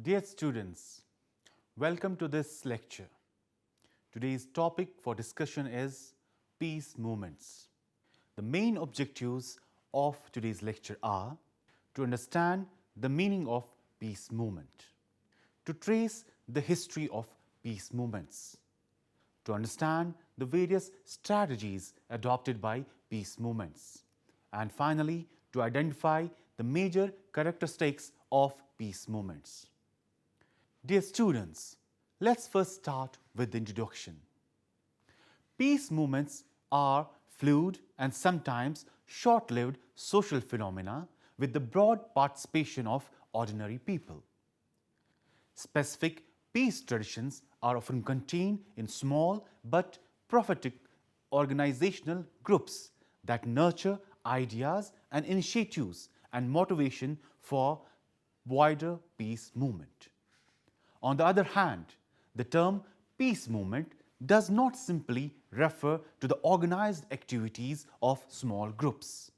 Dear students, welcome to this lecture. Today's topic for discussion is peace movements. The main objectives of today's lecture are to understand the meaning of peace movement, to trace the history of peace movements, to understand the various strategies adopted by peace movements, and finally to identify the major characteristics of peace movements. Dear students, let's first start with the introduction. Peace movements are fluid and sometimes short-lived social phenomena with the broad participation of ordinary people. Specific peace traditions are often contained in small but prophetic organizational groups that nurture ideas and initiatives and motivation for wider peace movement. On the other hand, the term peace movement does not simply refer to the organized activities of small groups.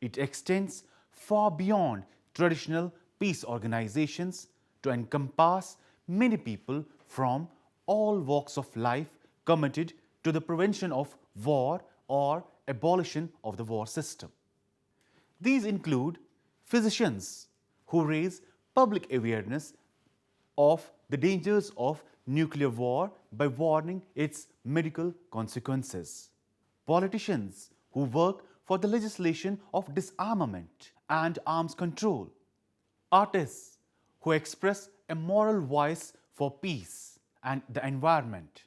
It extends far beyond traditional peace organizations to encompass many people from all walks of life committed to the prevention of war or abolition of the war system. These include physicians who raise public awareness of the dangers of nuclear war by warning its medical consequences, politicians who work for the legislation of disarmament and arms control, artists who express a moral voice for peace and the environment,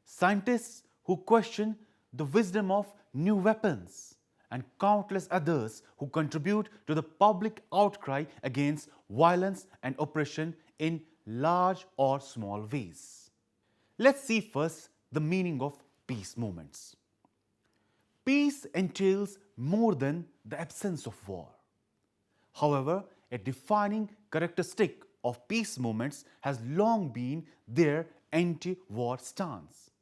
scientists who question the wisdom of new weapons, and countless others who contribute to the public outcry against violence and oppression in large or small ways. Let's see first the meaning of peace movements. Peace entails more than the absence of war. However, a defining characteristic of peace movements has long been their anti-war stance.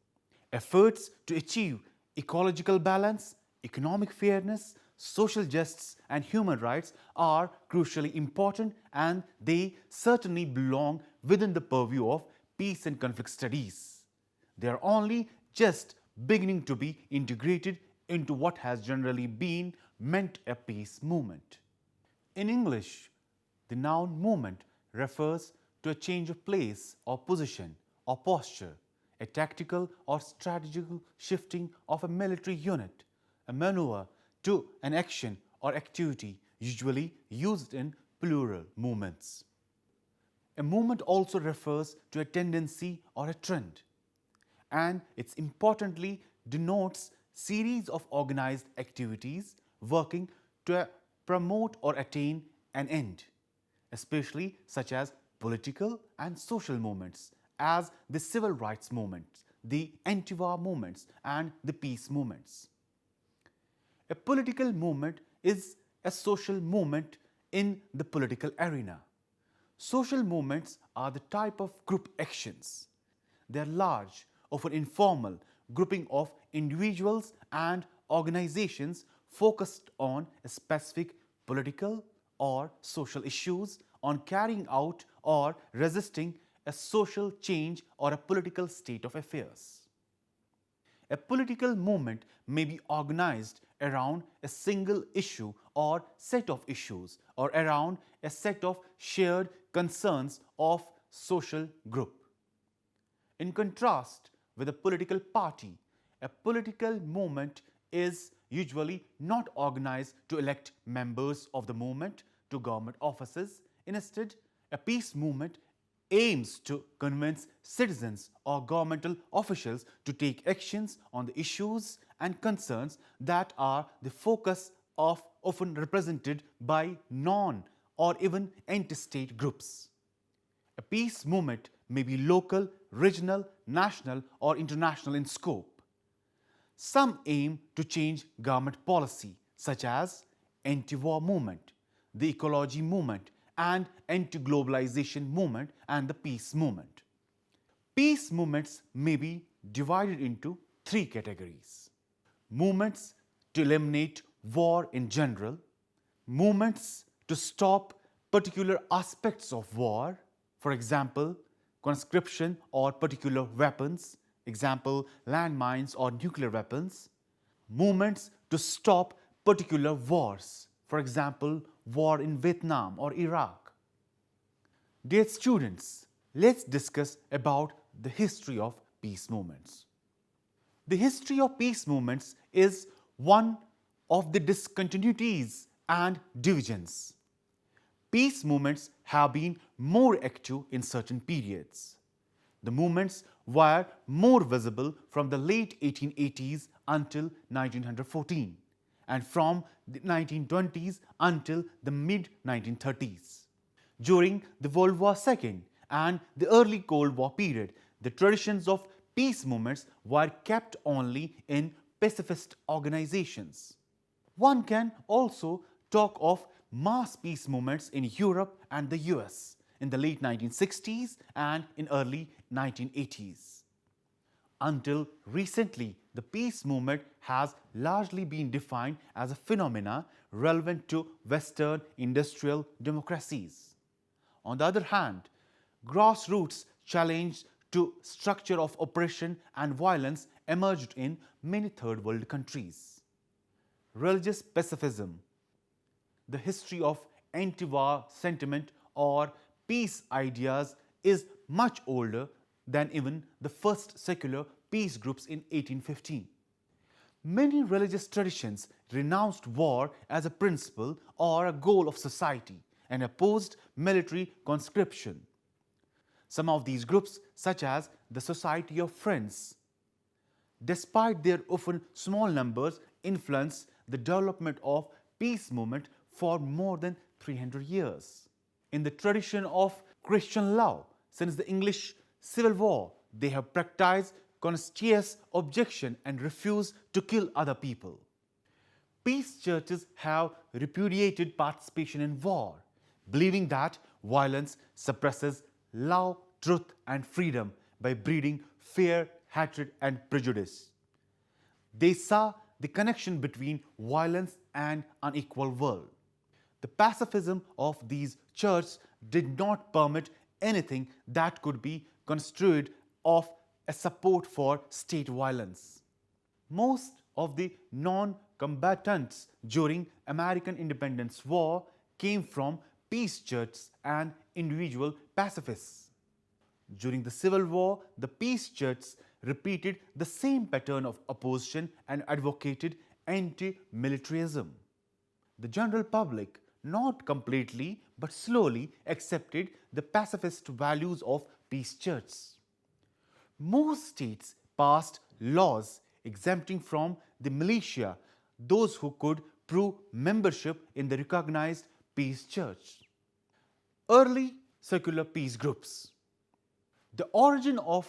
Efforts to achieve ecological balance, economic fairness, social justice and human rights are crucially important, and they certainly belong within the purview of peace and conflict studies. They are only just beginning to be integrated into what has generally been meant a peace movement. In English, the noun movement refers to a change of place or position or posture, a tactical or strategical shifting of a military unit, a maneuver to an action or activity usually used in plural movements. A movement also refers to a tendency or a trend, and it importantly denotes series of organized activities working to promote or attain an end, especially such as political and social movements as the civil rights movements, the anti-war movements and the peace movements. A political movement is a social movement in the political arena. Social movements are the type of group actions. They are large, often informal grouping of individuals and organizations focused on a specific political or social issues, on carrying out or resisting a social change or a political state of affairs. A political movement may be organized around a single issue or set of issues, or around a set of shared concerns of social group. In contrast with a political party, a political movement is usually not organized to elect members of the movement to government offices. Instead, a peace movement aims to convince citizens or governmental officials to take actions on the issues and concerns that are the focus of often represented by non or even anti-state groups. A peace movement may be local, regional, national or international in scope. Some aim to change government policy, such as anti-war movement, the ecology movement and anti-globalization movement and the peace movement. Peace movements may be divided into three categories: movements to eliminate war in general, movements to stop particular aspects of war, For example, conscription or particular weapons, example, landmines or nuclear weapons. Movements to stop particular wars, for example, war in Vietnam or Iraq. Dear students, let's discuss about the history of peace movements. The history of peace movements is one of the discontinuities and divisions. Peace movements have been more active in certain periods. The movements were more visible from the late 1880s until 1914 and from the 1920s until the mid-1930s. During the World War II and the early Cold War period, the traditions of peace movements were kept only in pacifist organizations. One can also talk of mass peace movements in Europe and the US in the late 1960s and in early 1980s. Until recently, the peace movement has largely been defined as a phenomena relevant to Western industrial democracies. On the other hand, grassroots challenge to structure of oppression and violence emerged in many third world countries. Religious pacifism, the history of anti-war sentiment or peace ideas is much older than even the first secular peace groups in 1815. Many religious traditions renounced war as a principle or a goal of society and opposed military conscription. Some of these groups, such as the Society of Friends, despite their often small numbers, influenced the development of peace movement for more than 300 years. In the tradition of Christian law, since the English Civil War, they have practiced conscientious objection and refused to kill other people. Peace churches have repudiated participation in war, believing that violence suppresses love, truth, and freedom by breeding fear, hatred, and prejudice. They saw the connection between violence and unequal world. The pacifism of these churches did not permit anything that could be construed of a support for state violence. Most of the non-combatants during American Independence War came from peace churches and individual pacifists. During the Civil War, the peace churches repeated the same pattern of opposition and advocated anti-militarism. The general public, not completely but slowly, accepted the pacifist values of peace churches. Most states passed laws exempting from the militia those who could prove membership in the recognized peace church. Early secular peace groups. The origin of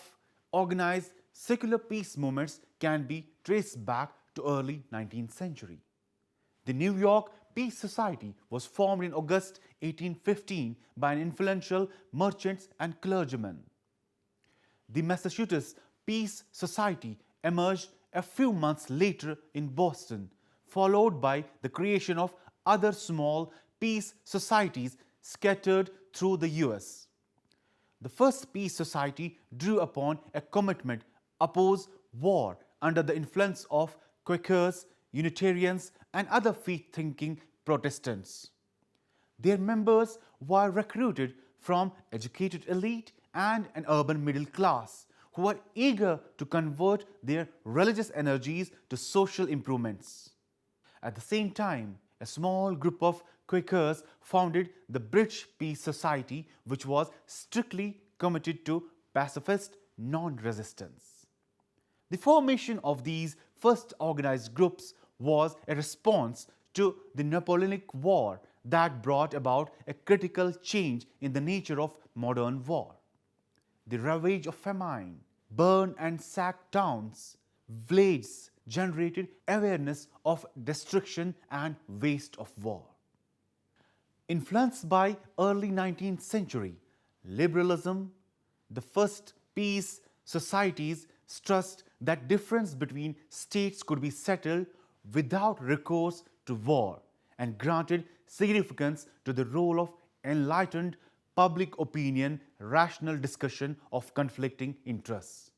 organized secular peace movements can be traced back to early 19th century. The New York Peace Society was formed in August 1815 by an influential merchants and clergymen. The Massachusetts Peace Society emerged a few months later in Boston, followed by the creation of other small peace societies scattered through the US. The first peace society drew upon a commitment to oppose war under the influence of Quakers, Unitarians, and other free-thinking Protestants. Their members were recruited from educated elite and an urban middle class who were eager to convert their religious energies to social improvements. At the same time, a small group of Quakers founded the British Peace Society, which was strictly committed to pacifist non-resistance. The formation of these first organized groups was a response to the Napoleonic War that brought about a critical change in the nature of modern war. The ravage of famine, burn and sack towns, villages generated awareness of destruction and waste of war. Influenced by early 19th century liberalism, the first peace societies stressed that difference between states could be settled without recourse to war and granted significance to the role of enlightened public opinion, rational discussion of conflicting interests.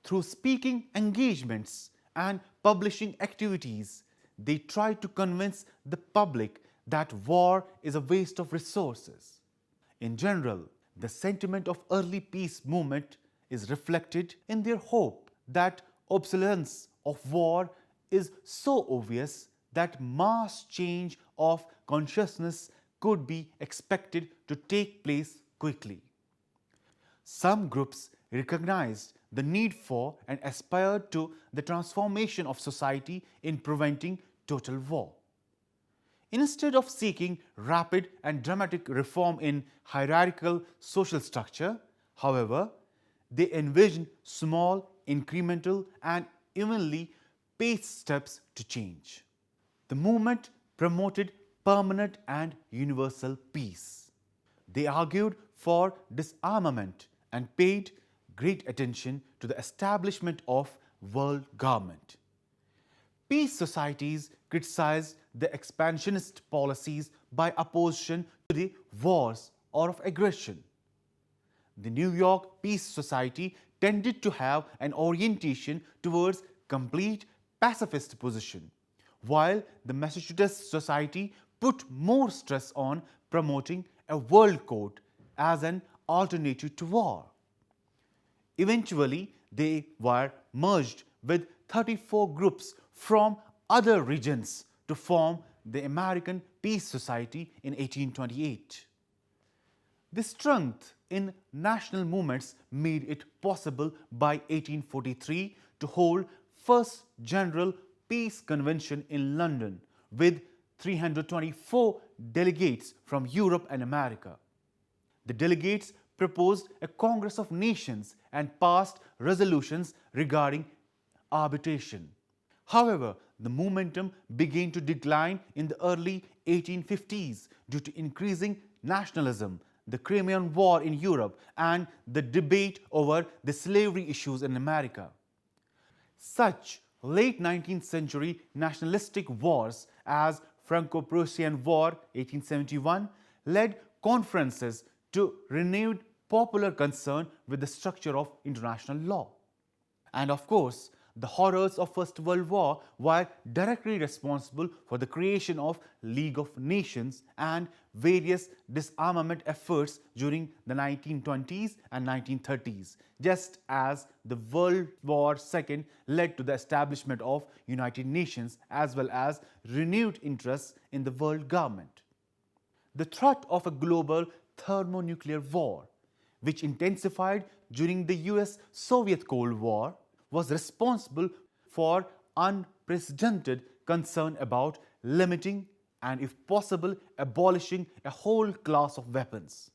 Through speaking engagements and publishing activities, they try to convince the public that war is a waste of resources. In general, the sentiment of early peace movement is reflected in their hope that obsolescence of war is so obvious that mass change of consciousness could be expected to take place quickly. Some groups recognized the need for and aspired to the transformation of society in preventing total war. Instead of seeking rapid and dramatic reform in hierarchical social structure, however, they envisioned small, incremental, and evenly paced steps to change. The movement promoted permanent and universal peace. They argued for disarmament and paid great attention to the establishment of world government. Peace societies criticized the expansionist policies by opposition to the wars or of aggression. The New York Peace Society tended to have an orientation towards complete pacifist position, while the Massachusetts Society put more stress on promoting a world court as an alternative to war. Eventually, they were merged with 34 groups from other regions to form the American Peace Society in 1828. The strength in national movements made it possible by 1843 to hold First General Peace Convention in London with 324 delegates from Europe and America. The delegates proposed a Congress of Nations and passed resolutions regarding arbitration. However, the momentum began to decline in the early 1850s due to increasing nationalism, the Crimean War in Europe, and the debate over the slavery issues in America. Such late 19th century nationalistic wars as Franco-Prussian War 1871 led conferences to renewed popular concern with the structure of international law. And of course, the horrors of First World War were directly responsible for the creation of League of Nations and various disarmament efforts during the 1920s and 1930s, just as the World War II led to the establishment of United Nations as well as renewed interest in the world government. The threat of a global thermonuclear war, which intensified during the US-Soviet Cold War, was responsible for unprecedented concern about limiting and, if possible, abolishing a whole class of weapons.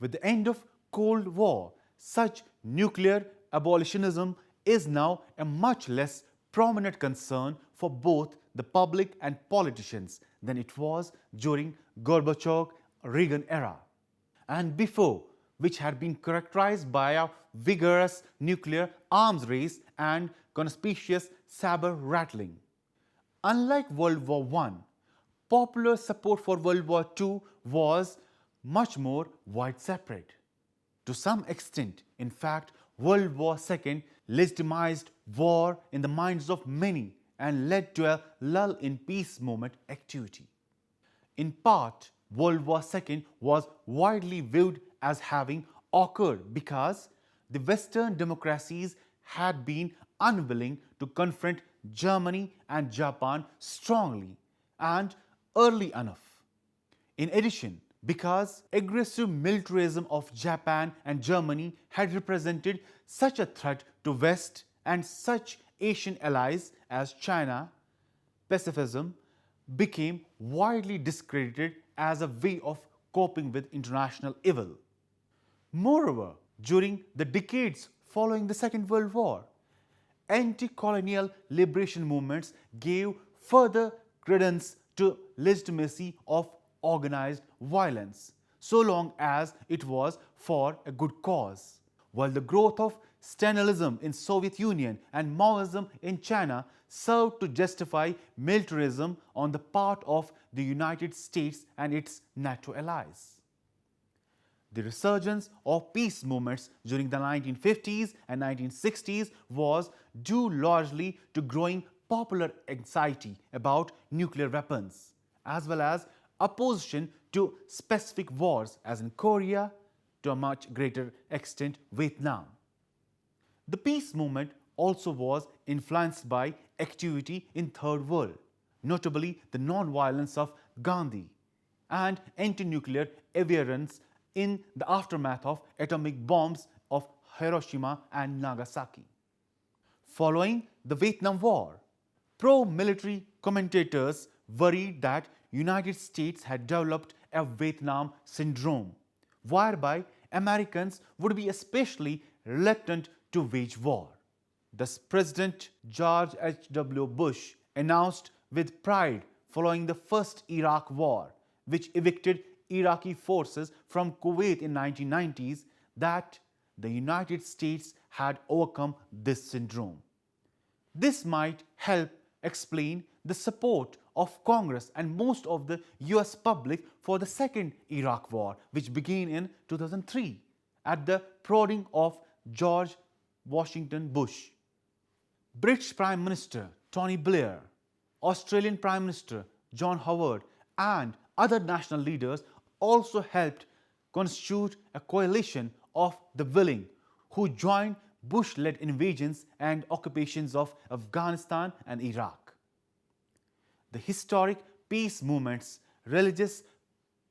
With the end of Cold War, such nuclear abolitionism is now a much less prominent concern for both the public and politicians than it was during Gorbachev-Reagan era, and before, which had been characterized by a vigorous nuclear arms race and conspicuous saber rattling. Unlike World War I, popular support for World War II was much more widespread. To some extent, in fact, World War II legitimized war in the minds of many and led to a lull in peace movement activity. In part, World War II was widely viewed as having occurred because the Western democracies had been unwilling to confront Germany and Japan strongly and early enough. In addition, because aggressive militarism of Japan and Germany had represented such a threat to West and such Asian allies as China, pacifism became widely discredited as a way of coping with international evil. Moreover, during the decades following the Second World War, anti-colonial liberation movements gave further credence to legitimacy of organized violence, so long as it was for a good cause. While the growth of Stalinism in Soviet Union and Maoism in China served to justify militarism on the part of the United States and its NATO allies. The resurgence of peace movements during the 1950s and 1960s was due largely to growing popular anxiety about nuclear weapons, as well as opposition to specific wars, as in Korea, to a much greater extent Vietnam. The peace movement also was influenced by activity in Third World, notably the non-violence of Gandhi and anti-nuclear adherence in the aftermath of atomic bombs of Hiroshima and Nagasaki. Following the Vietnam War, pro-military commentators worried that United States had developed a Vietnam syndrome, whereby Americans would be especially reluctant to wage war. Thus, President George H.W. Bush announced with pride following the first Iraq War, which evicted Iraqi forces from Kuwait in 1990s, that the United States had overcome this syndrome. This might help explain the support of Congress and most of the US public for the Second Iraq War, which began in 2003 at the prodding of George Washington Bush. British Prime Minister Tony Blair, Australian Prime Minister John Howard, and other national leaders also helped constitute a coalition of the willing who joined Bush-led invasions and occupations of Afghanistan and Iraq. The historic peace movements, religious,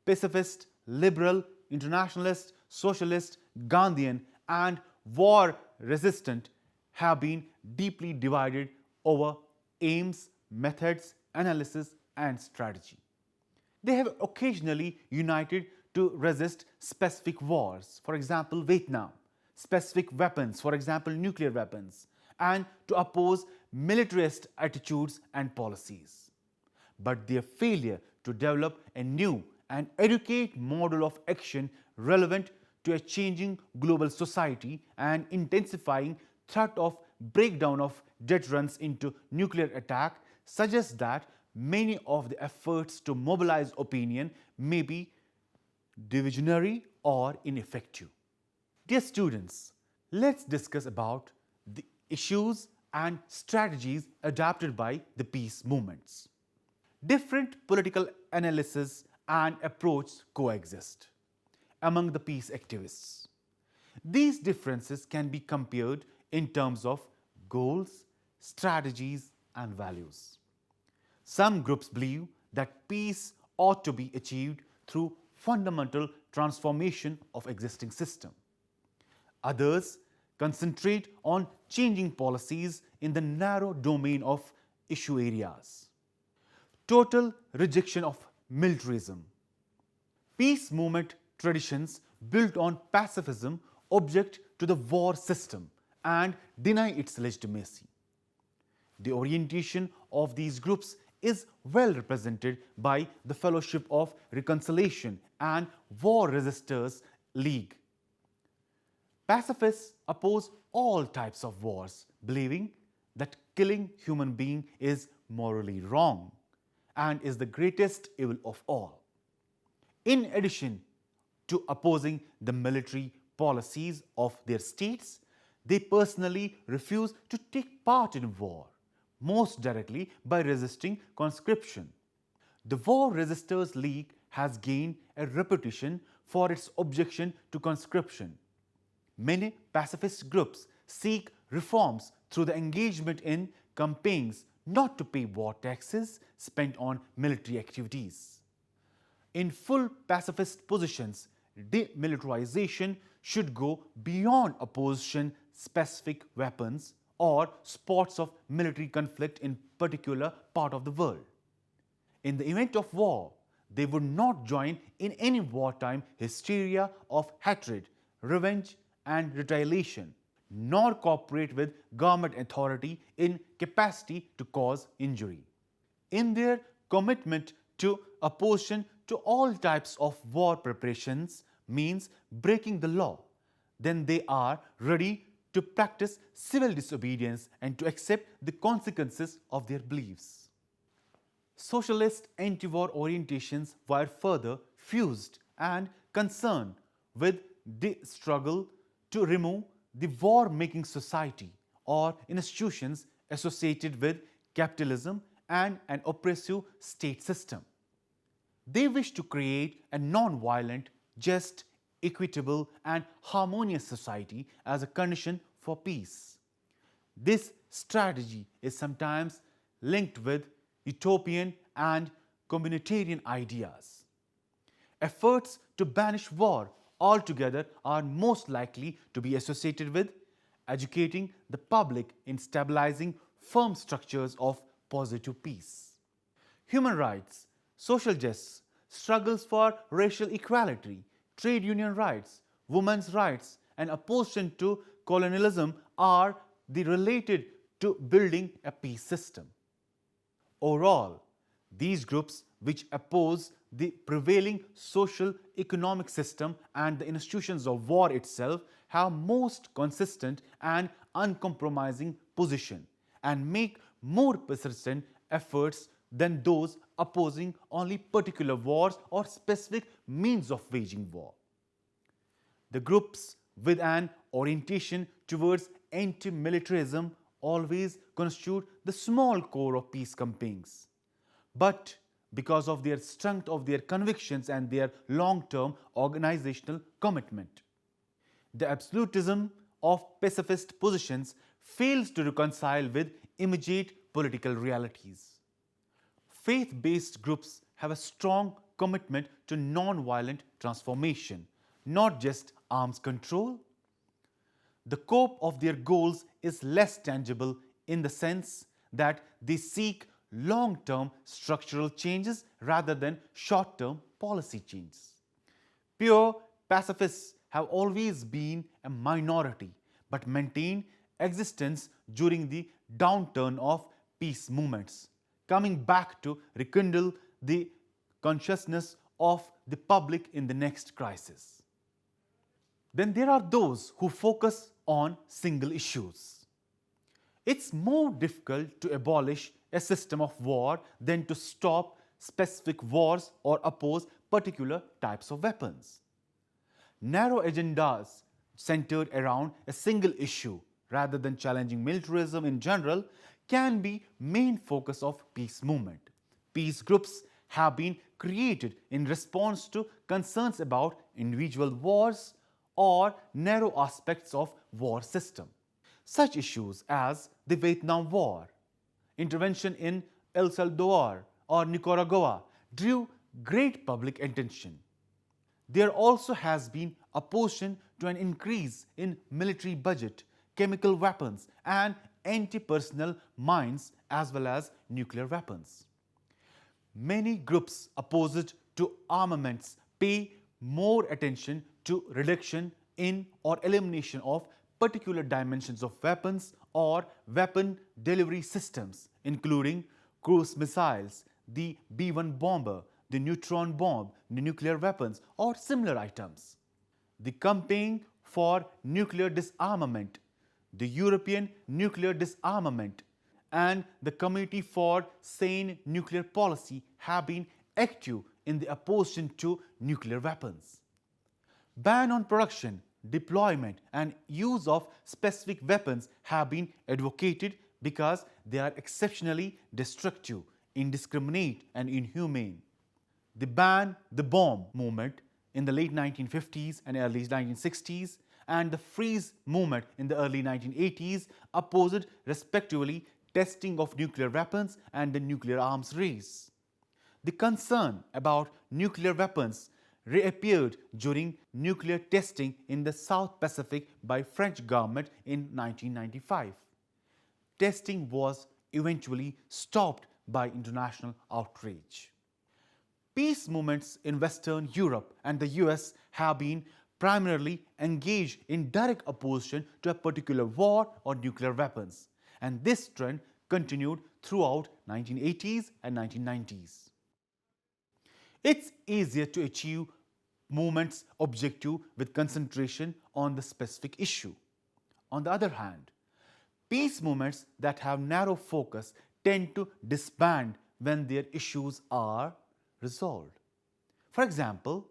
pacifist, liberal, internationalist, socialist, Gandhian, and war-resistant, have been deeply divided over aims, methods, analysis, and strategy. They have occasionally united to resist specific wars, for example, Vietnam, specific weapons, for example, nuclear weapons, and to oppose militarist attitudes and policies. But their failure to develop a new and adequate model of action relevant to a changing global society and intensifying threat of breakdown of deterrence into nuclear attack suggests that many of the efforts to mobilize opinion may be divisionary or ineffective. Dear students, let's discuss about the issues and strategies adopted by the peace movements. Different political analysis and approach coexist among the peace activists. These differences can be compared in terms of goals, strategies, and values. Some groups believe that peace ought to be achieved through fundamental transformation of existing system. Others concentrate on changing policies in the narrow domain of issue areas. Total rejection of militarism. Peace movement traditions built on pacifism object to the war system and deny its legitimacy. The orientation of these groups is well represented by the Fellowship of Reconciliation and War Resisters League. Pacifists oppose all types of wars, believing that killing human beings is morally wrong and is the greatest evil of all. In addition to opposing the military policies of their states, they personally refuse to take part in war, most directly by resisting conscription. The War Resisters League has gained a reputation for its objection to conscription. Many pacifist groups seek reforms through the engagement in campaigns not to pay war taxes spent on military activities. In full pacifist positions, demilitarization should go beyond opposition specific weapons or spots of military conflict in particular part of the world. In the event of war, they would not join in any wartime hysteria of hatred, revenge, and retaliation, nor cooperate with government authority in capacity to cause injury. In their commitment to opposition to all types of war preparations means breaking the law, then they are ready to practice civil disobedience and to accept the consequences of their beliefs. Socialist anti-war orientations were further fused and concerned with the struggle to remove the war-making society or institutions associated with capitalism and an oppressive state system. They wish to create a non-violent, just, equitable and harmonious society as a condition for peace. This strategy is sometimes linked with utopian and communitarian ideas. Efforts to banish war altogether are most likely to be associated with educating the public in stabilizing firm structures of positive peace. Human rights, social justice, struggles for racial equality, trade union rights, women's rights, and opposition to colonialism are related to building a peace system. Overall, these groups which oppose the prevailing social economic system and the institutions of war itself have most consistent and uncompromising position and make more persistent efforts than those opposing only particular wars or specific means of waging war. The groups with an orientation towards anti-militarism always constitute the small core of peace campaigns. But because of their strength of their convictions and their long-term organizational commitment, the absolutism of pacifist positions fails to reconcile with immediate political realities. Faith-based groups have a strong commitment to non-violent transformation, not just arms control. The scope of their goals is less tangible in the sense that they seek long-term structural changes rather than short-term policy changes. Pure pacifists have always been a minority but maintained existence during the downturn of peace movements, coming back to rekindle the consciousness of the public in the next crisis. Then there are those who focus on single issues. It's more difficult to abolish a system of war than to stop specific wars or oppose particular types of weapons. Narrow agendas centered around a single issue rather than challenging militarism in general can be main focus of peace movement. Peace groups have been created in response to concerns about individual wars or narrow aspects of war system. Such issues as the Vietnam War, intervention in El Salvador or Nicaragua drew great public attention. There also has been opposition to an increase in military budget, chemical weapons and anti-personnel mines as well as nuclear weapons. Many groups opposed to armaments pay more attention to reduction in or elimination of particular dimensions of weapons or weapon delivery systems, including cruise missiles, the B-1 bomber, the neutron bomb, the nuclear weapons, or similar items. The campaign for nuclear disarmament, the European nuclear disarmament, and the Committee for Sane Nuclear Policy have been active in the opposition to nuclear weapons. Ban on production, deployment, and use of specific weapons have been advocated because they are exceptionally destructive, indiscriminate, and inhumane. The Ban the Bomb movement in the late 1950s and early 1960s and the Freeze movement in the early 1980s opposed respectively testing of nuclear weapons and the nuclear arms race. The concern about nuclear weapons reappeared during nuclear testing in the South Pacific by French government in 1995. Testing was eventually stopped by international outrage. Peace movements in Western Europe and the US have been primarily engaged in direct opposition to a particular war or nuclear weapons, and this trend continued throughout 1980s and 1990s. It's easier to achieve movements' objective with concentration on the specific issue. On the other hand, peace movements that have narrow focus tend to disband when their issues are resolved. For example,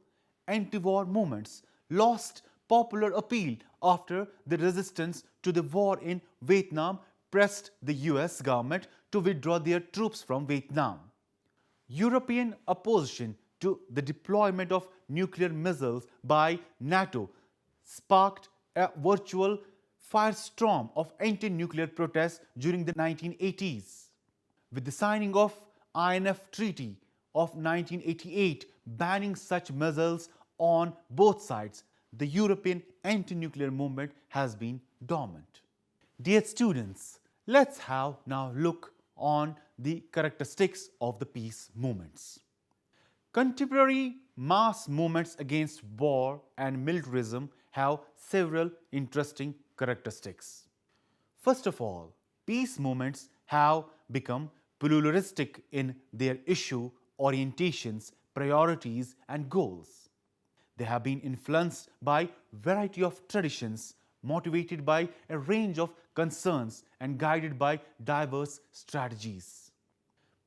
anti-war movements lost popular appeal after the resistance to the war in Vietnam pressed the US government to withdraw their troops from Vietnam. European opposition to the deployment of nuclear missiles by NATO sparked a virtual firestorm of anti-nuclear protests during the 1980s. With the signing of INF Treaty of 1988 banning such missiles on both sides, the European anti-nuclear movement has been dormant. Dear students, let's have now look on the characteristics of the peace movements. Contemporary mass movements against war and militarism have several interesting characteristics. First of all, peace movements have become pluralistic in their issue, orientations, priorities, and goals. They have been influenced by a variety of traditions, motivated by a range of concerns, and guided by diverse strategies.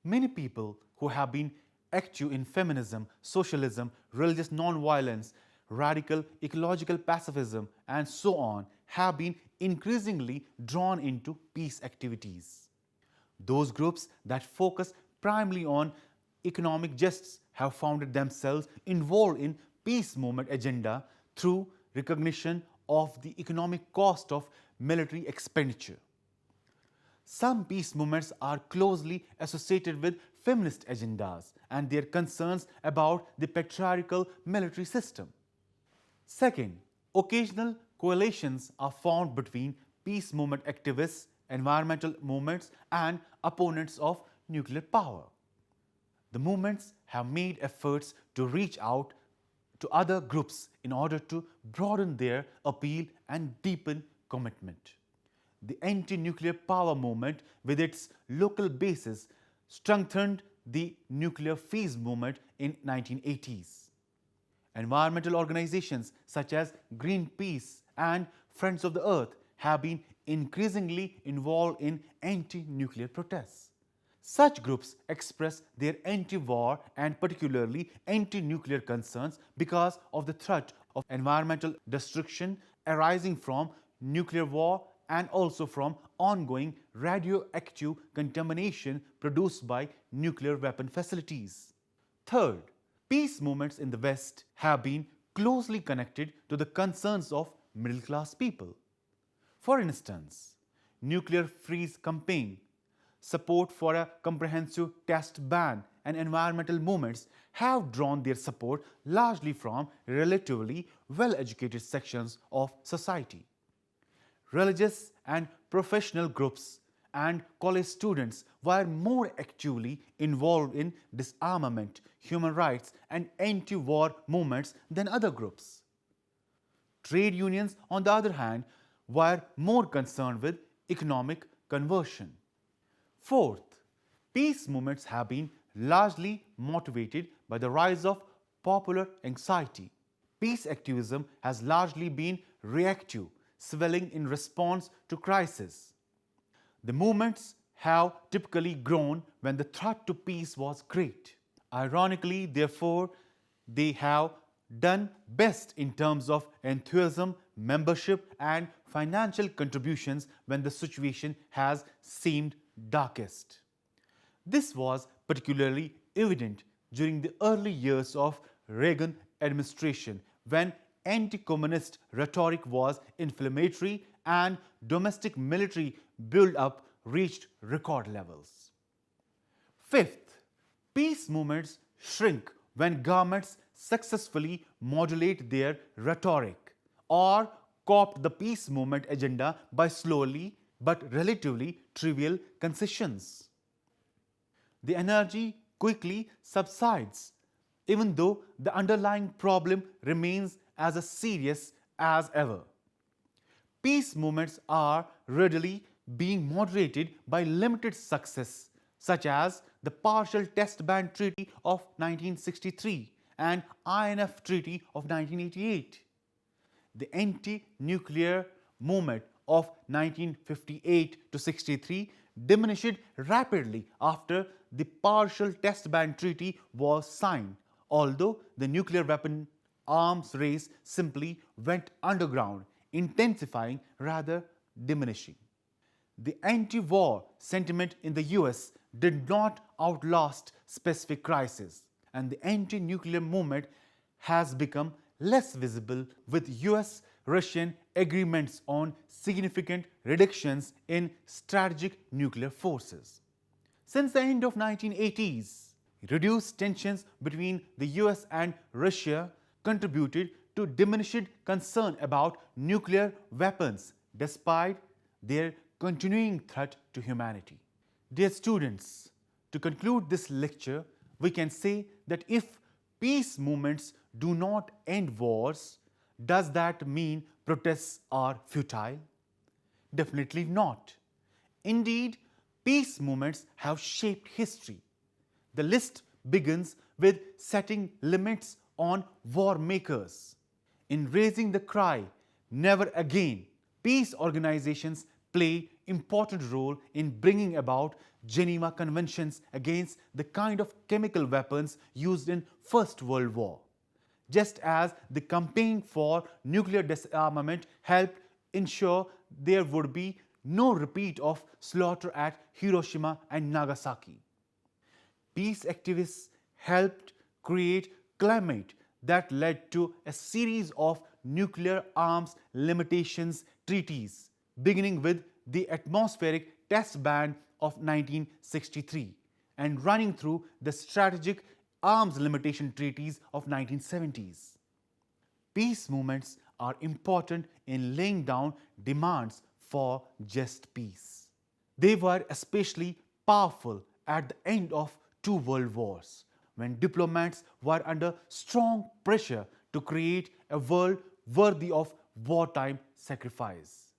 Many people who have been active in feminism, socialism, religious nonviolence, radical ecological pacifism, and so on have been increasingly drawn into peace activities. Those groups that focus primarily on economic justice have found themselves involved in peace movement agenda through recognition of the economic cost of military expenditure. Some peace movements are closely associated with feminist agendas and their concerns about the patriarchal military system. Second, occasional coalitions are formed between peace movement activists, environmental movements, and opponents of nuclear power. The movements have made efforts to reach out to other groups in order to broaden their appeal and deepen commitment. The anti-nuclear power movement, with its local bases, strengthened the nuclear phase movement in 1980s. Environmental organizations such as Greenpeace and Friends of the Earth have been increasingly involved in anti-nuclear protests. Such groups express their anti-war and particularly anti-nuclear concerns because of the threat of environmental destruction arising from nuclear war and also from ongoing radioactive contamination produced by nuclear weapon facilities. Third, peace movements in the West have been closely connected to the concerns of middle-class people. For instance, nuclear freeze campaign, support for a comprehensive test ban, and environmental movements have drawn their support largely from relatively well-educated sections of society. Religious and professional groups and college students were more actively involved in disarmament, human rights, and anti-war movements than other groups. Trade unions, on the other hand, were more concerned with economic conversion. Fourth, peace movements have been largely motivated by the rise of popular anxiety. Peace activism has largely been reactive, swelling in response to crisis. The movements have typically grown when the threat to peace was great. Ironically, therefore, they have done best in terms of enthusiasm, membership, and financial contributions when the situation has seemed darkest. This was particularly evident during the early years of Reagan administration, when anti-communist rhetoric was inflammatory and domestic military build-up reached record levels. Fifth, peace movements shrink when governments successfully modulate their rhetoric or co-opt the peace movement agenda by slowly but relatively trivial concessions. The energy quickly subsides, even though the underlying problem remains as serious as ever. Peace movements are readily being moderated by limited success, such as the Partial Test Ban Treaty of 1963 and INF Treaty of 1988. The anti-nuclear movement of 1958 to 63 diminished rapidly after the Partial Test Ban Treaty was signed, although the nuclear weapon arms race simply went underground, intensifying rather diminishing. The anti-war sentiment in the US did not outlast specific crises, and the anti-nuclear movement has become less visible with US-Russian agreements on significant reductions in strategic nuclear forces. Since the end of 1980s, reduced tensions between the US and Russia contributed to diminished concern about nuclear weapons despite their continuing threat to humanity. Dear students, to conclude this lecture, we can say that if peace movements do not end wars, does that mean protests are futile? Definitely not. Indeed, peace movements have shaped history. The list begins with setting limits on war makers. In raising the cry, never again, peace organizations play important role in bringing about Geneva Conventions against the kind of chemical weapons used in First World War. Just as the campaign for nuclear disarmament helped ensure there would be no repeat of slaughter at Hiroshima and Nagasaki. Peace activists helped create climate that led to a series of nuclear arms limitations treaties, beginning with the atmospheric test ban of 1963 and running through the strategic arms limitation treaties of 1970s. Peace movements are important in laying down demands for just peace. They were especially powerful at the end of two world wars, when diplomats were under strong pressure to create a world worthy of wartime sacrifice.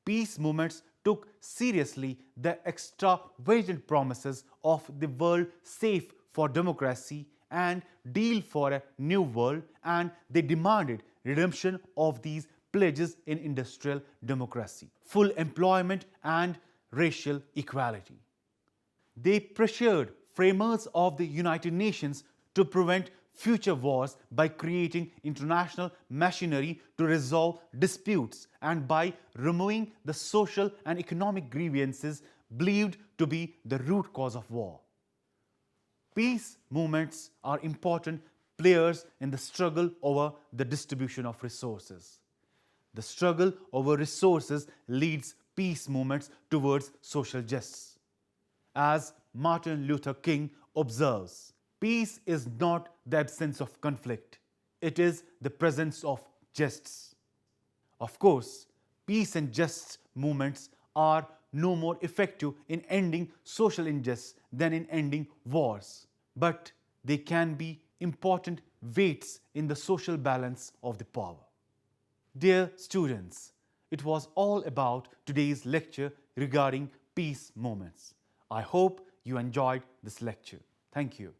Peace movements took seriously the extravagant promises of the world safe for democracy and deal for a new world, and they demanded redemption of these pledges in industrial democracy, full employment and racial equality. They pressured framers of the United Nations to prevent future wars by creating international machinery to resolve disputes and by removing the social and economic grievances believed to be the root cause of war. Peace movements are important players in the struggle over the distribution of resources. The struggle over resources leads peace movements towards social justice. As Martin Luther King observes, peace is not the absence of conflict, it is the presence of justice. Of course, peace and justice movements are no more effective in ending social injustice than in ending wars, but they can be important weights in the social balance of the power. Dear students, it was all about today's lecture regarding peace movements. I hope you enjoyed this lecture. Thank you.